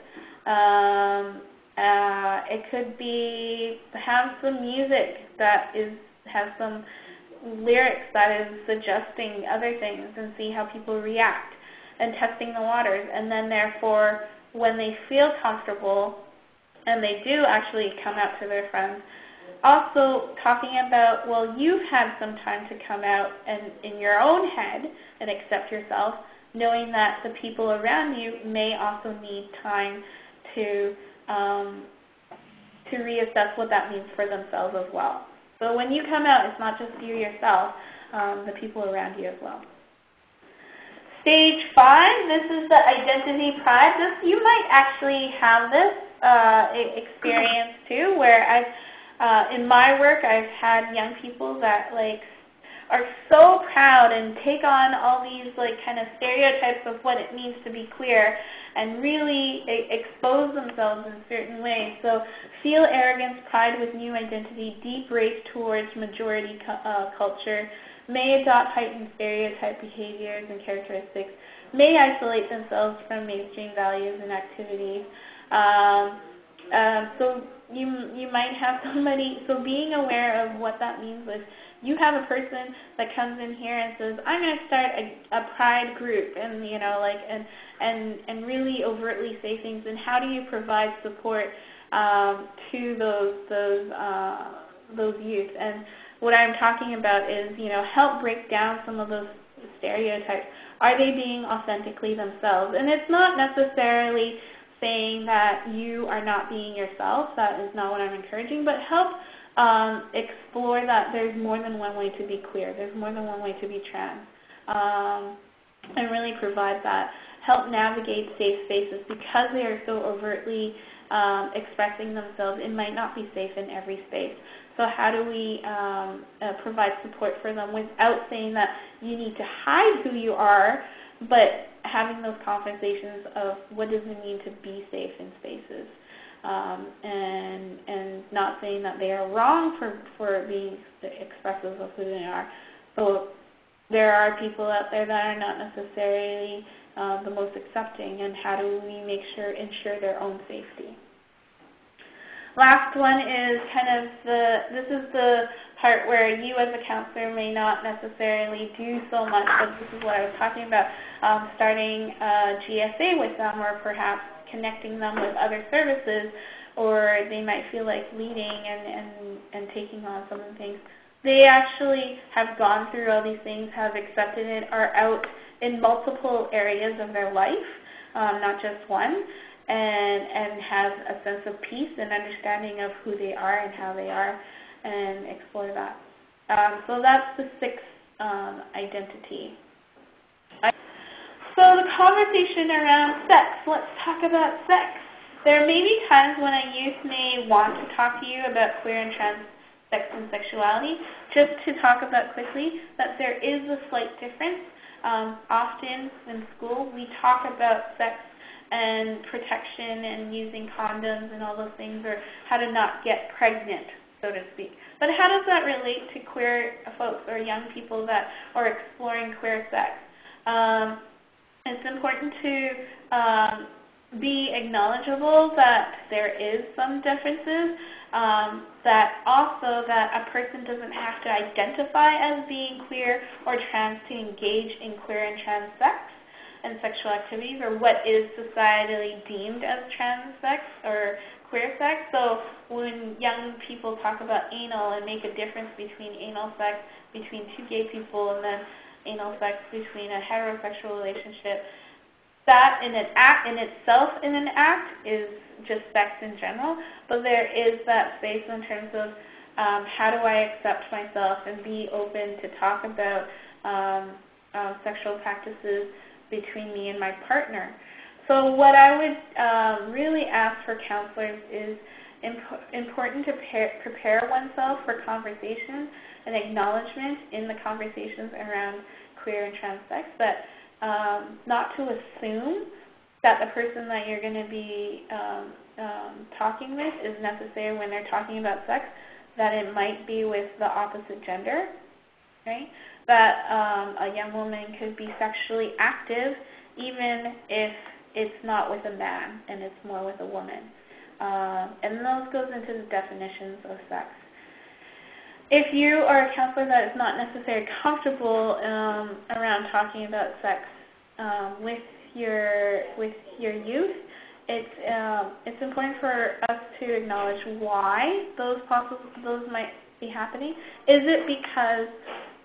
It could be have some music that has some lyrics that is suggesting other things, and see how people react, and testing the waters. And then therefore, when they feel comfortable and they do actually come out to their friends, also talking about, well, you've had some time to come out and in your own head and accept yourself, knowing that the people around you may also need time to reassess what that means for themselves as well. So when you come out, it's not just you yourself, the people around you as well. Stage 5, this is the identity pride. You might actually have this experience too, where in my work, I've had young people that are so proud and take on all these kind of stereotypes of what it means to be queer, and really expose themselves in certain ways. So feel arrogance, pride with new identity, deep race towards majority culture, may adopt heightened stereotype behaviors and characteristics, may isolate themselves from mainstream values and activities. So you might have somebody, so being aware of what that means with you have a person that comes in here and says, I'm going to start a pride group, and and really overtly say things, and how do you provide support to those youth? And what I'm talking about is, help break down some of those stereotypes. Are they being authentically themselves? And it's not necessarily saying that you are not being yourself. That is not what I'm encouraging, but help explore that there's more than one way to be queer. There's more than one way to be trans. And really provide that. Help navigate safe spaces, because they are so overtly expressing themselves. It might not be safe in every space. So how do we provide support for them without saying that you need to hide who you are, but having those conversations of what does it mean to be safe in spaces, and not saying that they are wrong for being expressive of who they are. So there are people out there that are not necessarily the most accepting, and how do we ensure their own safety? Last one is this is the part where you as a counselor may not necessarily do so much, but this is what I was talking about, starting a GSA with them, or perhaps connecting them with other services, or they might feel like leading and taking on some of the things. They actually have gone through all these things, have accepted it, are out in multiple areas of their life, not just one, and have a sense of peace and understanding of who they are and how they are, and explore that. So that's the sixth identity. So the conversation around sex. Let's talk about sex. There may be times when a youth may want to talk to you about queer and trans sex and sexuality. Just to talk about quickly that there is a slight difference. Often in school we talk about sex and protection and using condoms and all those things, or how to not get pregnant, so to speak. But how does that relate to queer folks or young people that are exploring queer sex? It's important to be acknowledgeable that there is some differences, that a person doesn't have to identify as being queer or trans to engage in queer and trans sex and sexual activities, or what is societally deemed as trans sex or queer sex. So when young people talk about anal and make a difference between anal sex between two gay people and then anal sex between a heterosexual relationship, that in itself is just sex in general, but there is that space in terms of how do I accept myself and be open to talk about sexual practices between me and my partner. So what I would really ask for counselors is important to prepare oneself for conversation and acknowledgement in the conversations around queer and trans sex, but not to assume that the person that you're going to be talking with is necessary when they're talking about sex, that it might be with the opposite gender, right? That a young woman could be sexually active even if it's not with a man and it's more with a woman. And those goes into the definitions of sex. If you are a counselor that is not necessarily comfortable around talking about sex with your youth, it's important for us to acknowledge why those might be happening. Is it because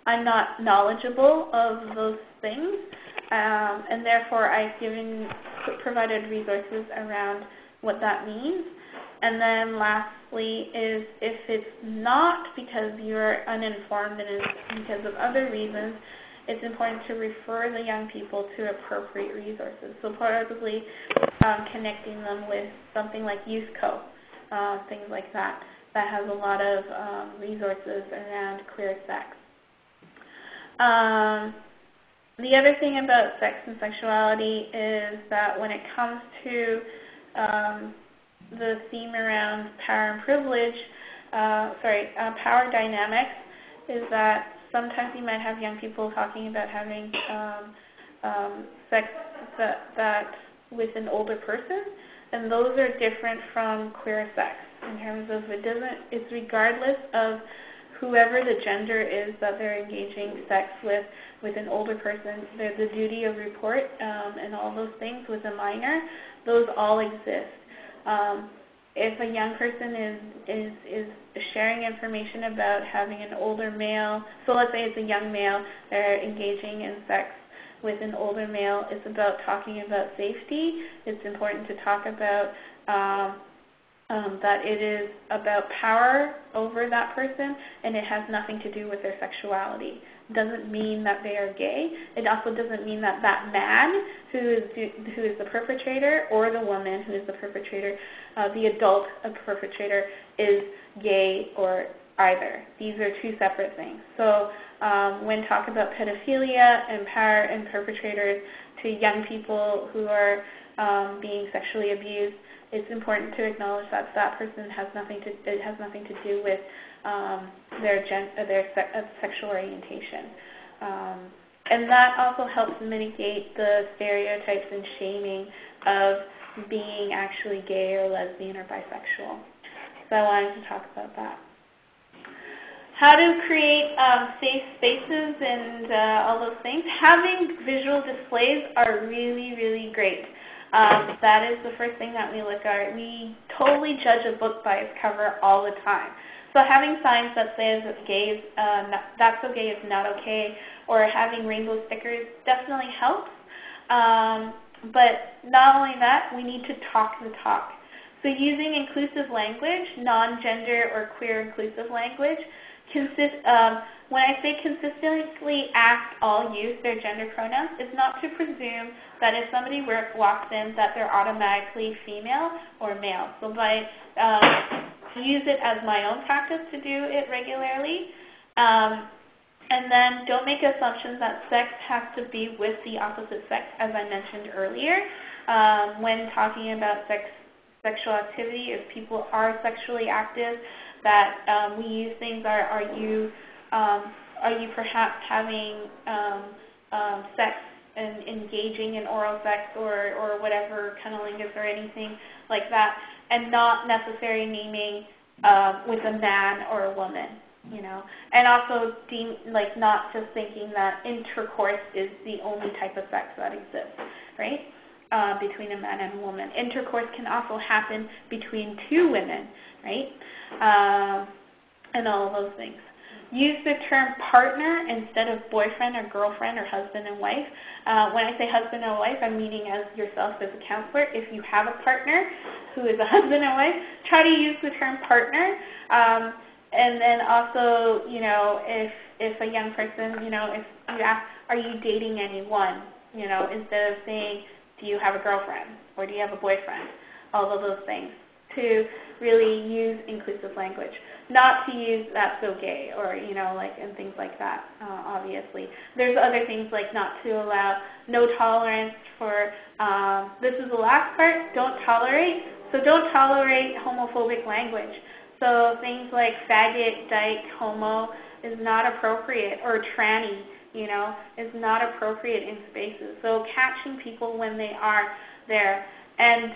I'm not knowledgeable of those things, and therefore I've provided resources around what that means? And then lastly is if it's not because you're uninformed and it's because of other reasons, it's important to refer the young people to appropriate resources. So probably connecting them with something like Youth Co, things like that has a lot of resources around queer sex. The other thing about sex and sexuality is that when it comes to the theme around power and privilege, power dynamics, is that sometimes you might have young people talking about having sex that with an older person, and those are different from queer sex in terms of it's regardless of whoever the gender is that they're engaging sex with an older person, the duty of report and all those things with a minor, those all exist. If a young person is sharing information about having an older male, so let's say it's a young male, they're engaging in sex with an older male, it's about talking about safety. It's important to talk about that it is about power over that person, and it has nothing to do with their sexuality. It doesn't mean that they are gay. It also doesn't mean that that man who is the perpetrator, or the woman who is the perpetrator, the adult perpetrator, is gay or either. These are two separate things. So when talking about pedophilia and power and perpetrators to young people who are being sexually abused, it's important to acknowledge that that person has nothing to do with their sexual orientation. And that also helps mitigate the stereotypes and shaming of being actually gay or lesbian or bisexual. So I wanted to talk about that. How to create safe spaces and all those things. Having visual displays are really, really great. That is the first thing that we look at. We totally judge a book by its cover all the time. So having signs that says gay is, that's okay is not okay, or having rainbow stickers definitely helps. But not only that, we need to talk the talk. So using inclusive language, non-gender or queer inclusive language, when I say consistently ask all use their gender pronouns, it's not to presume that if somebody walks in that they're automatically female or male. So by use it as my own practice to do it regularly. And then don't make assumptions that sex has to be with the opposite sex, as I mentioned earlier. When talking about sexual activity, if people are sexually active, that we use things are you perhaps having sex and engaging in oral sex or whatever cunnilingus or anything like that, and not necessarily naming with a man or a woman, you know. And also not just thinking that intercourse is the only type of sex that exists, right? Between a man and a woman. Intercourse can also happen between two women, right? And all of those things. Use the term partner instead of boyfriend or girlfriend or husband and wife. When I say husband and wife, I'm meaning as yourself as a counselor. If you have a partner who is a husband and wife, try to use the term partner. And then also, you know, if a young person, you know, if you ask, are you dating anyone? You know, instead of saying, do you have a girlfriend or do you have a boyfriend? All of those things. To really use inclusive language, not to use that's so gay or, you know, like, and things like that, obviously. There's other things like not to allow, no tolerance for, this is the last part, don't tolerate. So don't tolerate homophobic language. So things like faggot, dyke, homo is not appropriate, or tranny, you know, is not appropriate in spaces. So catching people when they are there. And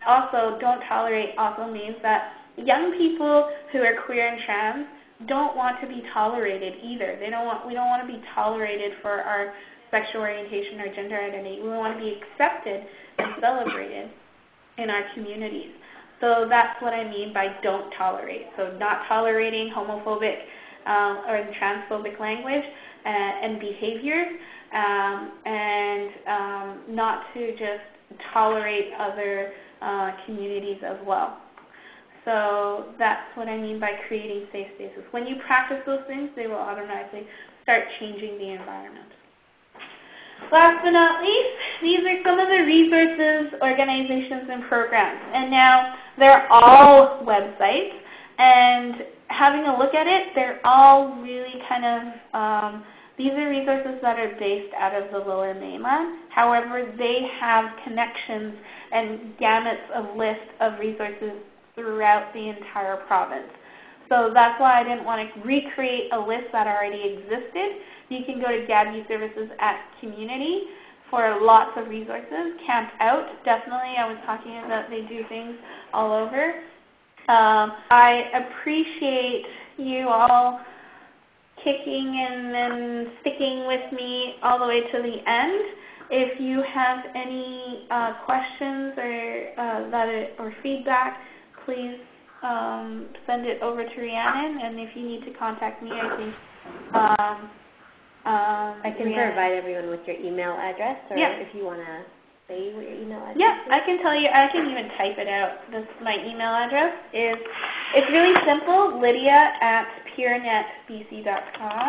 also, don't tolerate also means that young people who are queer and trans don't want to be tolerated either. We don't want to be tolerated for our sexual orientation or gender identity. We want to be accepted and celebrated in our communities. So that's what I mean by don't tolerate. So not tolerating homophobic or transphobic language and behaviors, and not to just tolerate other communities as well. So that's what I mean by creating safe spaces. When you practice those things, they will automatically start changing the environment. Last but not least, these are some of the resources, organizations, and programs. And now they're all websites, and having a look at it, they're all really kind of, these are resources that are based out of the Lower Mainland. However, they have connections and gamuts of lists of resources throughout the entire province. So that's why I didn't want to recreate a list that already existed. You can go to GABU Services at Community for lots of resources. Camp Out, definitely, I was talking about they do things all over. I appreciate you all kicking and sticking with me all the way to the end. If you have any questions or feedback, please send it over to Rhiannon. And if you need to contact me, I think I can provide everyone with your email address, or if you want to say what your email address is. I can tell you. I can even type it out. My email address it's really simple, Lydia@purenetbc.com.